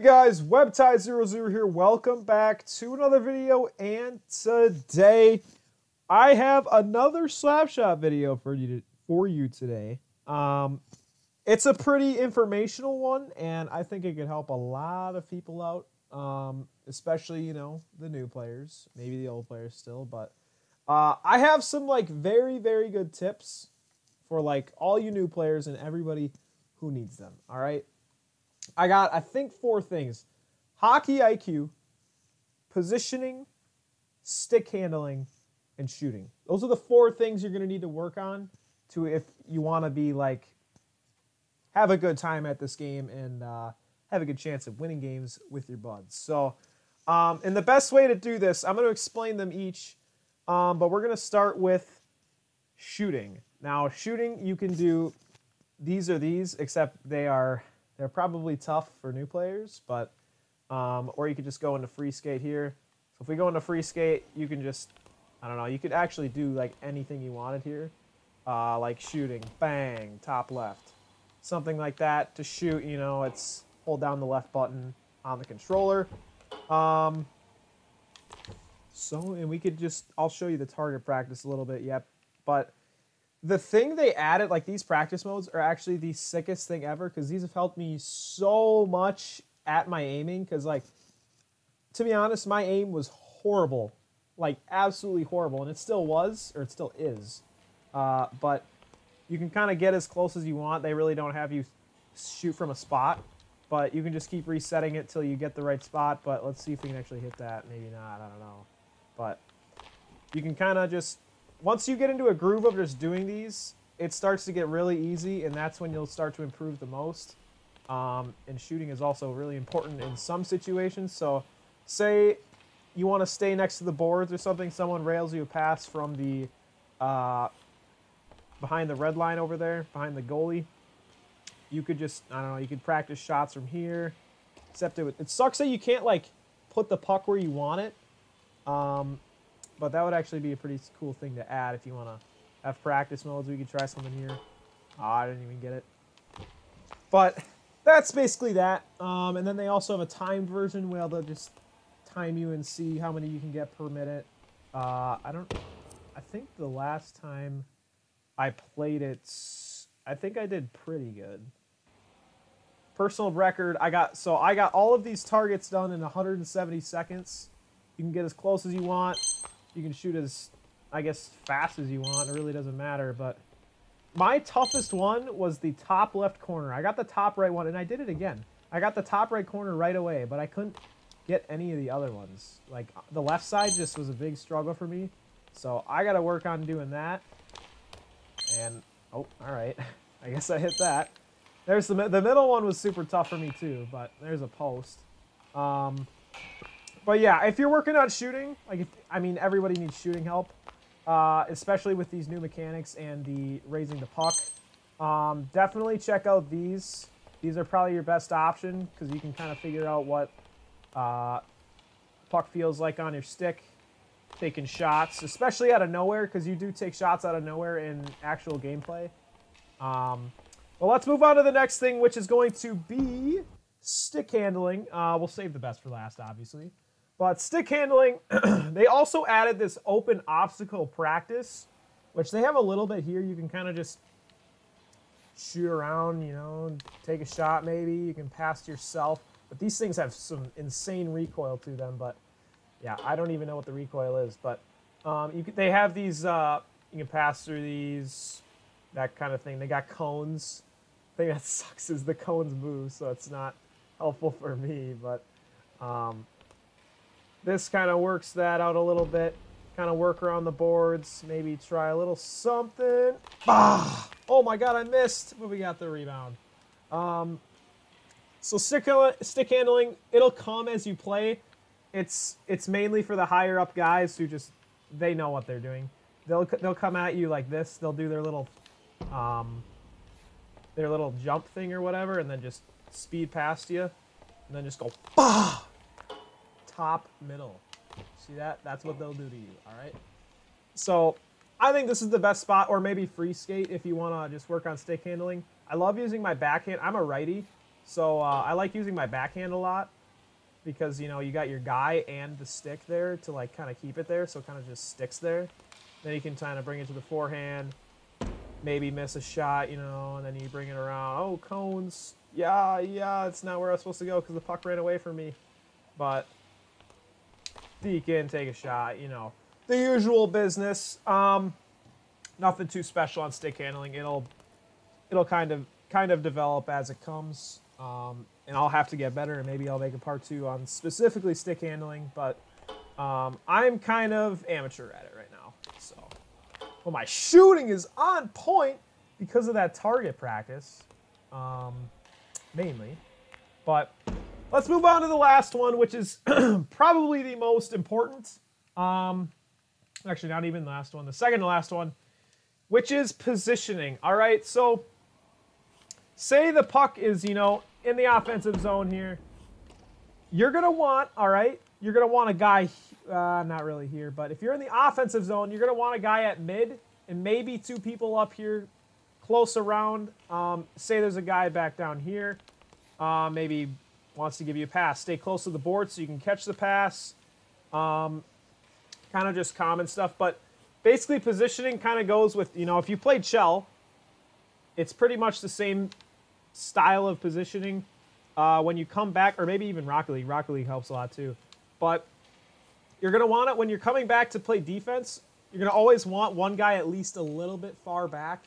Hey guys, WebTide00 here. Welcome back to another video, and today I have another Slapshot video for you today. It's a pretty informational one, and I think it could help a lot of people out, especially the new players, maybe the old players still. But I have some very good tips for all you new players and everybody who needs them. All right. I got, I think, 4 things: hockey IQ, positioning, stick handling, and shooting. Those are the 4 things you're going to need to work on if you want to be have a good time at this game and have a good chance of winning games with your buds. So, and the best way to do this, I'm going to explain them each, but we're going to start with shooting. Now, shooting, you can do these, except they're probably tough for new players, but or you could just go into free skate here. So if we go into free skate, you can just, I don't know, you could actually do anything you wanted here, like shooting, bang, top left, something like that to shoot. It's hold down the left button on the controller. And we could just, I'll show you the target practice a little bit. Yep, but the thing they added, these practice modes, are actually the sickest thing ever, because these have helped me so much at my aiming. Because, to be honest, my aim was horrible, absolutely horrible, and it still was, or it still is. But you can kind of get as close as you want. They really don't have you shoot from a spot, but you can just keep resetting it till you get the right spot. But let's see if we can actually hit that. Maybe not. I don't know. But you can kind of just, once you get into a groove of just doing these, it starts to get really easy, and that's when you'll start to improve the most. And shooting is also really important in some situations. So say you want to stay next to the boards or something, someone rails you a pass from the behind the red line over there, behind the goalie. You could just, I don't know, you could practice shots from here. Except it sucks that you can't put the puck where you want it. But that would actually be a pretty cool thing to add if you want to have practice modes. We could try something here. Oh, I didn't even get it. But that's basically that. And then they also have a timed version where they'll just time you and see how many you can get per minute. I think the last time I played it, I think I did pretty good. Personal record, I got all of these targets done in 170 seconds. You can get as close as you want. You can shoot as, I guess, fast as you want. It really doesn't matter. But my toughest one was the top left corner. I got the top right one, and I did it again. I got the top right corner right away, but I couldn't get any of the other ones. The left side just was a big struggle for me. So I got to work on doing that. And, oh, all right. I guess I hit that. There's the middle one was super tough for me too, but there's a post. But yeah, if you're working on shooting, everybody needs shooting help, especially with these new mechanics and the raising the puck. Definitely check out these. These are probably your best option, because you can kind of figure out what puck feels like on your stick, taking shots, especially out of nowhere, because you do take shots out of nowhere in actual gameplay. Well, let's move on to the next thing, which is going to be stick handling. We'll save the best for last, obviously. But stick handling, they also added this open obstacle practice, which they have a little bit here. You can kind of just shoot around, take a shot maybe. You can pass to yourself. But these things have some insane recoil to them. But yeah, I don't even know what the recoil is. But they have these, you can pass through these, that kind of thing. They got cones. The thing that sucks is the cones move, so it's not helpful for me. But this kind of works that out a little bit. Kind of work around the boards. Maybe try a little something. Bah! Oh my god, I missed. But we got the rebound. So stick handling, it'll come as you play. It's mainly for the higher up guys who they know what they're doing. They'll come at you like this. They'll do their little jump thing or whatever, and then just speed past you, and then just go bah! Top, middle. See that? That's what they'll do to you, all right? So I think this is the best spot, or maybe free skate if you want to just work on stick handling. I love using my backhand. I'm a righty, So I like using my backhand a lot because, you know, you got your guy and the stick there to, like, kind of keep it there, so it kind of just sticks there. Then you can kind of bring it to the forehand, maybe miss a shot, you know, and then you bring it around. Oh, cones. Yeah, it's not where I was supposed to go because the puck ran away from me. But deke in, take a shot, you know. The usual business. Nothing too special on stick handling. It'll kind of develop as it comes. And I'll have to get better, and maybe I'll make a part 2 on specifically stick handling. But I'm kind of amateur at it right now. So, well, my shooting is on point because of that target practice, mainly. But let's move on to the last one, which is probably the most important. Actually, not even the last one. The second to last one, which is positioning. All right, so say the puck is, you know, in the offensive zone here. You're going to want, all right, you're going to want a guy, not really here, but if you're in the offensive zone, you're going to want a guy at mid and maybe 2 people up here close around. Say there's a guy back down here, maybe wants to give you a pass. Stay close to the board so you can catch the pass. Kind of just common stuff, but basically positioning kind of goes with, you know, if you played Shell, it's pretty much the same style of positioning. When you come back, or maybe even Rocket League. Rocket League helps a lot too. But you're going to want it when you're coming back to play defense. You're going to always want one guy at least a little bit far back.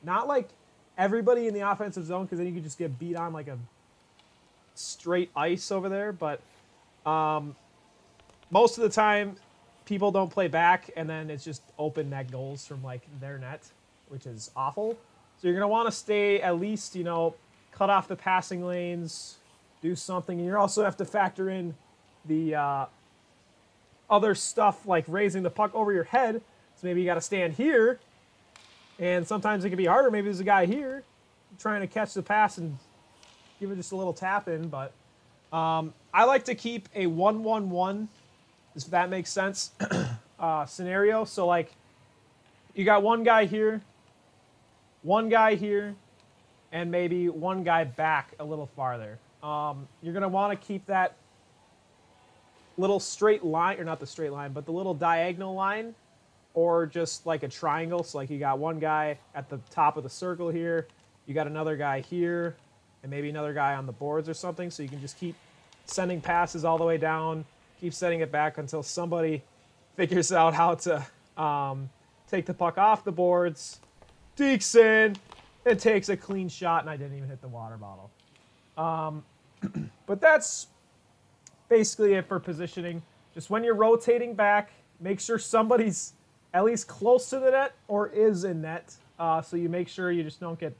Not like everybody in the offensive zone, because then you could just get beat on like a straight ice over there. But most of the time, people don't play back, and then it's just open net goals from like their net, which is awful. So you're going to want to stay at least, you know, cut off the passing lanes, do something. And you also have to factor in the other stuff like raising the puck over your head. So maybe you got to stand here, and sometimes it can be harder. Maybe there's a guy here trying to catch the pass and give it just a little tap in. But I like to keep a 1-1-1, if that makes sense, scenario. So like you got one guy here, and maybe one guy back a little farther. You're going to want to keep that little straight line, or not the straight line, but the little diagonal line, or just like a triangle. So like you got one guy at the top of the circle here, you got another guy here, and maybe another guy on the boards or something. So you can just keep sending passes all the way down, keep sending it back until somebody figures out how to take the puck off the boards, dekes in, and takes a clean shot, and I didn't even hit the water bottle. But that's basically it for positioning. Just when you're rotating back, make sure somebody's at least close to the net or is in net, so you make sure you just don't get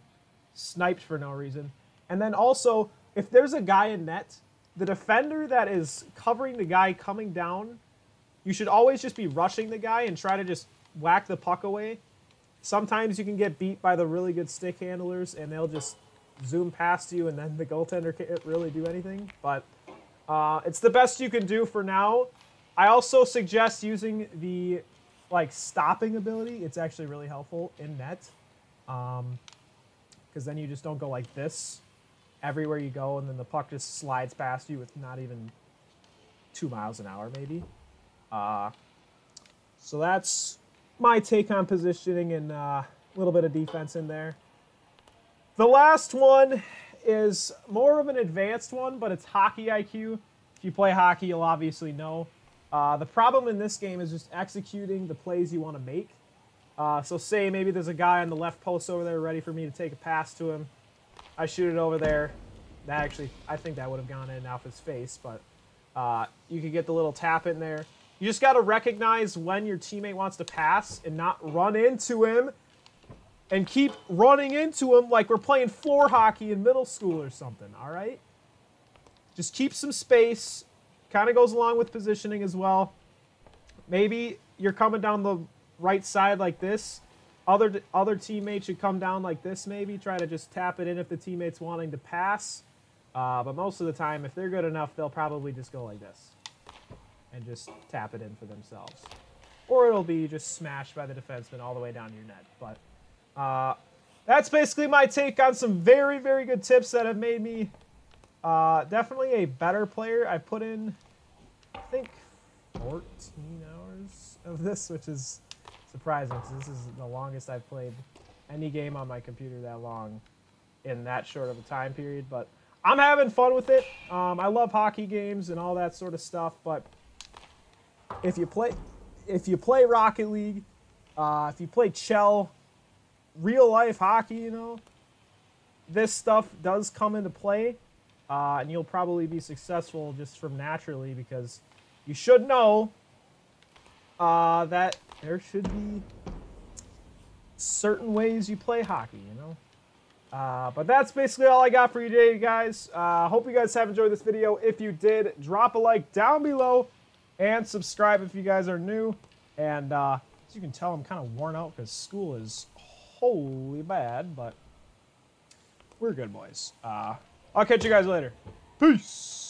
sniped for no reason. And then also, if there's a guy in net, the defender that is covering the guy coming down, you should always just be rushing the guy and try to just whack the puck away. Sometimes you can get beat by the really good stick handlers, and they'll just zoom past you, and then the goaltender can't really do anything. But it's the best you can do for now. I also suggest using the stopping ability. It's actually really helpful in net, because then you just don't go like this everywhere you go, and then the puck just slides past you with not even 2 miles an hour, maybe. So that's my take on positioning, and a little bit of defense in there. The last one is more of an advanced one, but it's hockey IQ. If you play hockey, you'll obviously know. The problem in this game is just executing the plays you want to make. So say maybe there's a guy on the left post over there ready for me to take a pass to him. I shoot it over there. That actually, I think that would have gone in off his face, but you could get the little tap in there. You just got to recognize when your teammate wants to pass and not run into him and keep running into him like we're playing floor hockey in middle school or something, all right? Just keep some space. Kind of goes along with positioning as well. Maybe you're coming down the right side like this. Other teammates should come down like this maybe. Try to just tap it in if the teammate's wanting to pass. But most of the time, if they're good enough, they'll probably just go like this and just tap it in for themselves. Or it'll be just smashed by the defenseman all the way down your net. But that's basically my take on some very, very good tips that have made me Definitely a better player. I put in, I think, 14 hours of this, which is surprising because this is the longest I've played any game on my computer that long in that short of a time period. But I'm having fun with it. I love hockey games and all that sort of stuff. But if you play Rocket League, if you play Chell, real life hockey, you know, this stuff does come into play, and you'll probably be successful just from naturally because you should know that there should be certain ways you play hockey, you know. But that's basically all I got for you today, guys. Hope you guys have enjoyed this video. If you did, drop a like down below and subscribe if you guys are new. And as you can tell, I'm kind of worn out because school is holy bad, but we're good, boys. I'll catch you guys later. Peace.